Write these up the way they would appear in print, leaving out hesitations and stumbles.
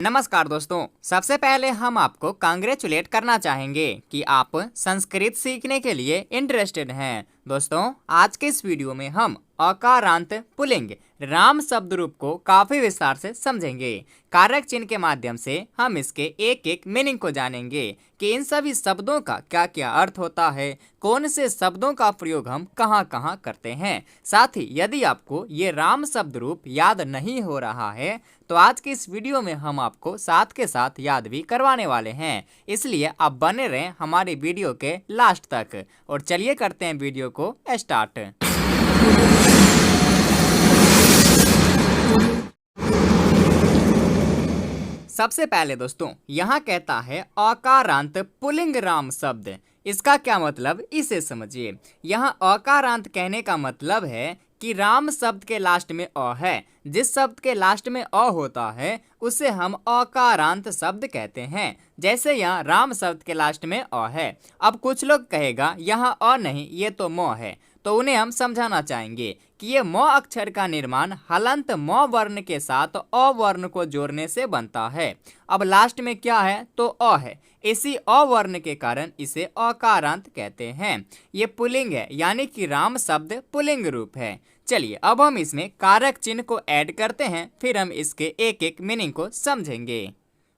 नमस्कार दोस्तों, सबसे पहले हम आपको कांग्रेचुलेट करना चाहेंगे कि आप संस्कृत सीखने के लिए इंटरेस्टेड हैं। दोस्तों, आज के इस वीडियो में हम अकारांत पुल्लिंग राम शब्द रूप को काफी विस्तार से समझेंगे। कारक चिन्ह के माध्यम से हम इसके एक एक मीनिंग को जानेंगे कि इन सभी शब्दों का क्या क्या अर्थ होता है, कौन से शब्दों का प्रयोग हम कहाँ कहाँ करते हैं। साथ ही यदि आपको ये राम शब्द रूप याद नहीं हो रहा है तो आज की इस वीडियो में हम आपको साथ के साथ याद भी करवाने वाले हैं, इसलिए आप बने रहें हमारी वीडियो के लास्ट तक। और चलिए करते हैं वीडियो को स्टार्ट। सबसे पहले दोस्तों यहाँ कहता है अकारांत पुल्लिंग राम शब्द। इसका क्या मतलब, इसे समझिए। यहाँ अकारांत कहने का मतलब है कि राम शब्द के लास्ट में अ है। जिस शब्द के लास्ट में अ होता है उसे हम अकारांत शब्द कहते हैं। जैसे यहाँ राम शब्द के लास्ट में अ है। अब कुछ लोग कहेगा यहाँ अ नहीं, ये तो म है, तो उन्हें हम समझाना चाहेंगे कि ये म अक्षर का निर्माण हलंत म वर्ण के साथ अ वर्ण को जोड़ने से बनता है। अब लास्ट में क्या है, तो अ है। इसी अ वर्ण के कारण इसे अकारांत कहते हैं। ये पुल्लिंग है, यानी कि राम शब्द पुल्लिंग रूप है। चलिए अब हम इसमें कारक चिन्ह को ऐड करते हैं, फिर हम इसके एक एक मीनिंग को समझेंगे।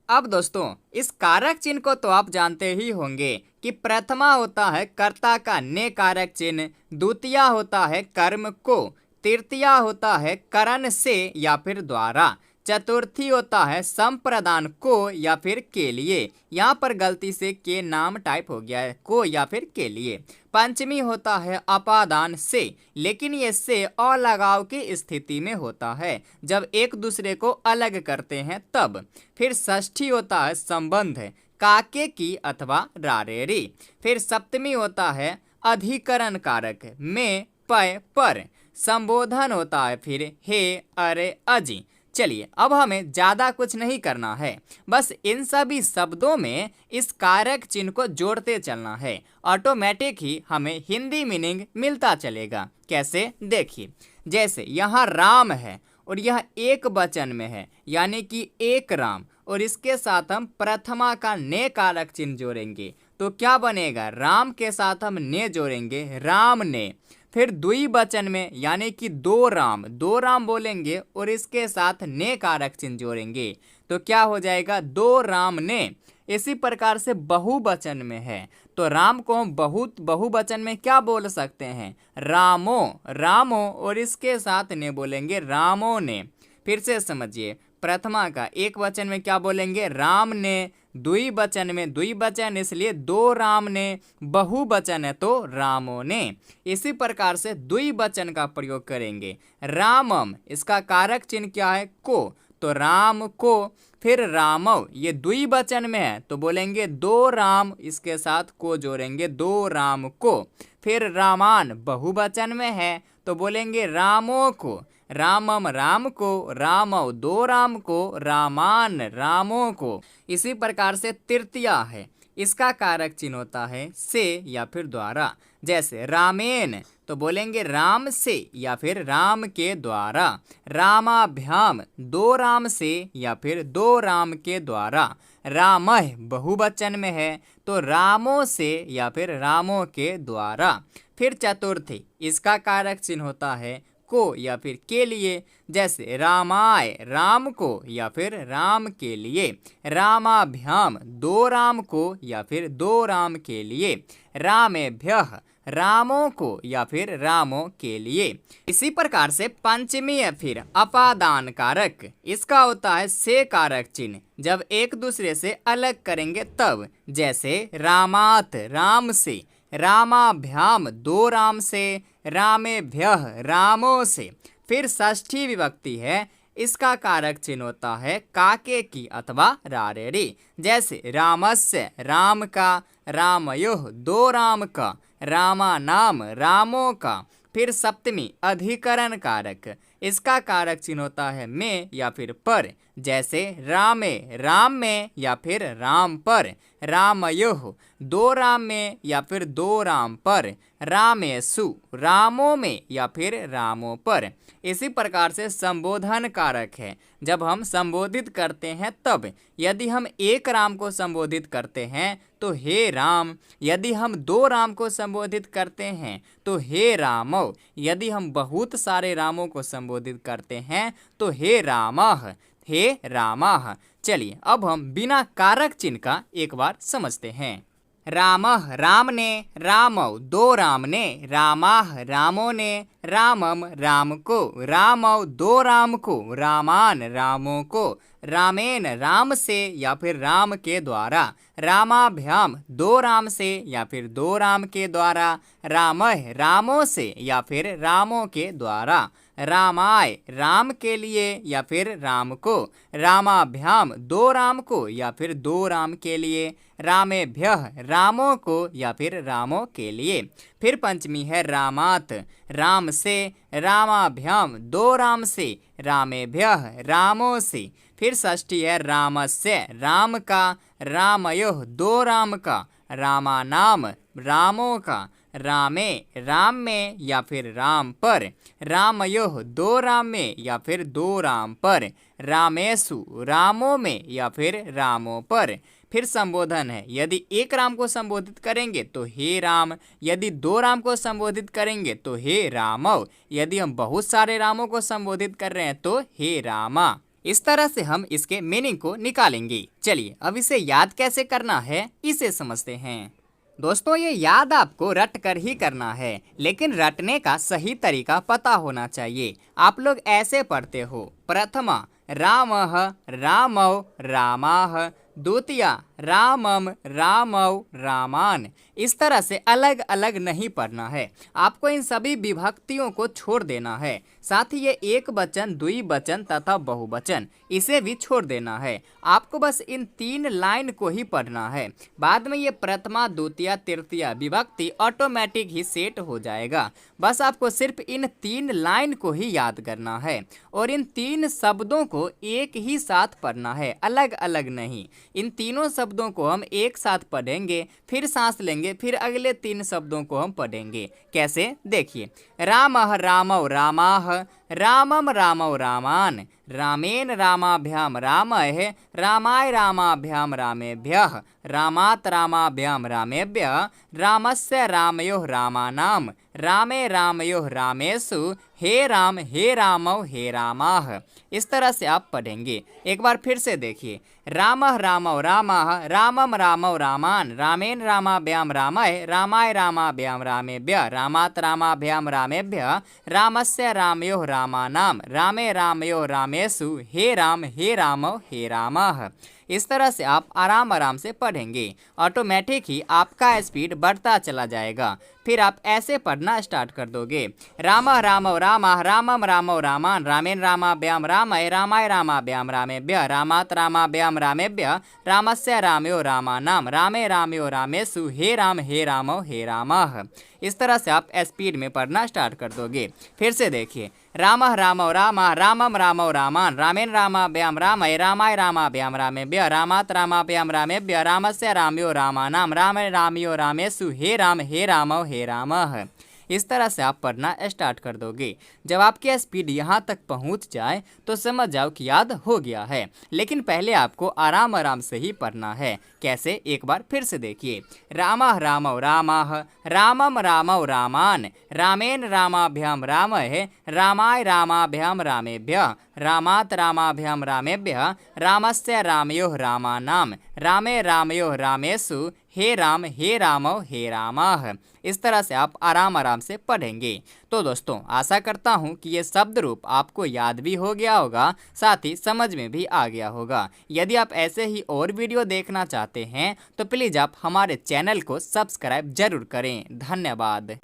अब दोस्तों, इस कारक चिन्ह को तो आप जानते ही होंगे कि प्रथमा होता है कर्ता का ने कारक चिन्ह, द्वितीया होता है कर्म को, तृतीया होता है करण से या फिर द्वारा, चतुर्थी होता है संप्रदान को या फिर के लिए। यहाँ पर गलती से के नाम टाइप हो गया है, को या फिर के लिए। पंचमी होता है अपादान से, लेकिन ये से अलगाव की स्थिति में होता है, जब एक दूसरे को अलग करते हैं तब। फिर षष्ठी होता है संबंध, काके की अथवा रारेरी। फिर सप्तमी होता है अधिकरण कारक में पय पर। संबोधन होता है फिर हे अरे अजी। चलिए अब हमें ज़्यादा कुछ नहीं करना है, बस इन सभी शब्दों में इस कारक चिन्ह को जोड़ते चलना है। ऑटोमेटिक ही हमें हिंदी मीनिंग मिलता चलेगा। कैसे, देखिए। जैसे यहाँ राम है और यह एक वचन में है, यानी कि एक राम, और इसके साथ हम प्रथमा का ने कारक चिन्ह जोड़ेंगे तो क्या बनेगा, राम के साथ हम ने जोड़ेंगे, राम ने। फिर द्विवचन में यानी कि दो राम बोलेंगे और इसके साथ ने कारक चिन्ह जोड़ेंगे तो क्या हो जाएगा, दो राम ने। इसी प्रकार से बहुवचन में है तो राम को हम बहुवचन में क्या बोल सकते हैं, रामो, और इसके साथ ने बोलेंगे रामों ने। फिर से समझिए, प्रथमा का एक वचन में क्या बोलेंगे, राम ने। द्विवचन इसलिए दो राम ने, बहुवचन है तो रामों ने। इसी प्रकार से द्विवचन का प्रयोग करेंगे, रामम, इसका कारक चिन्ह क्या है, को, तो राम को। फिर रामव, ये द्विवचन में है तो बोलेंगे दो राम, इसके साथ को जोड़ेंगे, दो राम को। फिर रामान, बहुवचन में है तो बोलेंगे रामों को, रामम राम को, रामव दो राम को, रामान रामों को। इसी प्रकार से तृतीया है, इसका कारक चिन्ह होता है से या फिर द्वारा। जैसे रामेन तो बोलेंगे राम से या फिर राम के द्वारा। रामाभ्याम, दो राम से या फिर दो राम के द्वारा। रामः, बहुवचन में है तो रामों से या फिर रामों के द्वारा। फिर चतुर्थी, इसका कारक चिन्ह होता है को या फिर के लिए। जैसे रामाय, राम को या फिर राम के लिए। रामाभ्याम, दो राम को या फिर दो राम के लिए। रामेभ्यः, रामों को या फिर रामों के लिए। इसी प्रकार से पंचमी है फिर अपादान कारक, इसका होता है से कारक चिन्ह, जब एक दूसरे से अलग करेंगे तब। जैसे रामात, राम से, रामाभ्याम, दो राम से, रामेभ्यः, रामों से। फिर षष्ठी विभक्ति है, इसका कारक चिन्ह होता है काके की अथवा रारेरी। जैसे रामस्य, राम का, रामयोः, दो राम का, रामा नाम, रामों का। फिर सप्तमी अधिकरण कारक, इसका कारक चिन्ह होता है में या फिर पर। जैसे रामे राम में या फिर राम पर, रामयोः दो राम में या फिर दो राम पर, रामेषु रामों में या फिर रामों पर। इसी प्रकार से संबोधन कारक है। जब हम संबोधित करते हैं तब यदि हम एक राम को संबोधित करते हैं तो हे राम, यदि हम दो राम को संबोधित करते हैं तो हे रामौ, यदि हम बहुत सारे रामों को संबोधित करते हैं तो हे रामः, हे रामाः। चलिए अब हम बिना कारक चिन्ह का एक बार समझते हैं। रामः राम ने, रामौ दो राम ने, रामाः रामों ने, रामम राम को, रामौ दो राम को, रामान रामों को, रामेन राम से या फिर राम के द्वारा, रामाभ्याम दो राम से या फिर दो राम के द्वारा, रामः रामों से या फिर रामों के द्वारा, रामाय राम के लिए या फिर राम को, रामाभ्याम दो राम को या फिर दो राम के लिए, रामेभ्यः रामों को या फिर रामों के लिए। फिर पंचमी है रामात राम से, रामाभ्याम दो राम से, रामेभ्यः रामों से। फिर षष्ठी है रामस्य राम का, रामयोः दो राम का, रामानाम रामों का, रामे राम में या फिर राम पर, रामयोः दो राम में या फिर दो राम पर, रामेषु रामों में या फिर रामों पर। फिर संबोधन है, यदि एक राम को संबोधित करेंगे तो हे राम, यदि दो राम को संबोधित करेंगे तो हे रामौ, यदि हम बहुत सारे रामों को संबोधित कर रहे हैं तो हे रामा। इस तरह से हम इसके मीनिंग को निकालेंगे। चलिए अब इसे याद कैसे करना है इसे समझते हैं। दोस्तों ये याद आपको रट कर ही करना है, लेकिन रटने का सही तरीका पता होना चाहिए। आप लोग ऐसे पढ़ते हो, प्रथमा रामः रामौ रामाः, द्वितीया रामम रामौ रामान। इस तरह से अलग अलग नहीं पढ़ना है, आपको इन सभी विभक्तियों को छोड़ देना है। साथ ही ये एक वचन, द्विवचन तथा बहुवचन इसे भी छोड़ देना है। आपको बस इन तीन लाइन को ही पढ़ना है। बाद में ये प्रथमा द्वितीय तृतीया विभक्ति ऑटोमेटिक ही सेट हो जाएगा। बस आपको सिर्फ इन तीन लाइन को ही याद करना है और इन तीन शब्दों को एक ही साथ पढ़ना है, अलग अलग नहीं। इन तीनों शब्दों को हम एक साथ पढ़ेंगे, फिर सांस लेंगे, फिर अगले तीन शब्दों को हम पढ़ेंगे। कैसे देखिए, रामः रामौ रामाः, रामम रामौ रामान, रामेन रामाभ्याम रामः, रामाय रामाभ्याम रामेभ्यः, रामात् रामाभ्याम रामेभ्यः, रामस्य रामयोः रामानाम, रामे रामयोः रामेषु, हे राम हे रामौ हे रामाः। इस तरह से आप पढ़ेंगे। एक बार फिर से देखिए, रामः रामौ रामाः, रामम रामौ रामान, रामेन रामाभ्याम रामः, रामाय रामाभ्याम रामेभ्यः, रामात् रामाभ्याम रामेभ्यः, रामस्य रामयोः रामानाम, रामे रामयोः रामेषु, हे रामौ हे रामाः। इस तरह से आप आराम आराम से पढ़ेंगे, ऑटोमेटिक ही आपका स्पीड बढ़ता चला जाएगा। फिर आप ऐसे पढ़ना स्टार्ट कर दोगे, रामः रामौ रामाः, रामम रामौ रामान, रामेन रामाभ्याम रामः, रामाय रामाभ्याम रामेभ्यः, रामात् रामाभ्याम रामेभ्यः, रामस्य रामयोः रामानाम, रामे रामयोः रामेषु, हे रामौ हे रामाः। इस तरह से आप स्पीड में पढ़ना स्टार्ट कर दोगे। फिर से देखिए, रामः रामौ रामाः, रामम रामौ रामान, रामेन रामाभ्याम रामः, रामाय रामाभ्याम रामेभ्यः, रामात् रामाभ्याम रामेभ्यः, रामस्य रामयोः रामानाम, रामे रामयोः रामेषु, हे रामौ हे रामः। इस तरह से आप पढ़ना स्टार्ट कर दोगे। जब आपकी स्पीड यहाँ तक पहुँच जाए तो समझ जाओ कि याद हो गया है, लेकिन पहले आपको आराम आराम से ही पढ़ना है। कैसे, एक बार फिर से देखिए, रामः रामौ रामाः, रामम रामौ रामान, रामेन रामाभ्याम रामः, रामाय रामाभ्याम रामेभ्यः, रामात् रामाभ्याम रामेभ्यः, रामस्य रामयोः रामानाम, रामे रामयोः रामेषु, हे रामौ हे रामाः। इस तरह से आप आराम आराम से पढ़ेंगे। तो दोस्तों आशा करता हूँ कि ये शब्द रूप आपको याद भी हो गया होगा, साथ ही समझ में भी आ गया होगा। यदि आप ऐसे ही और वीडियो देखना चाहते हैं तो प्लीज़ आप हमारे चैनल को सब्सक्राइब जरूर करें। धन्यवाद।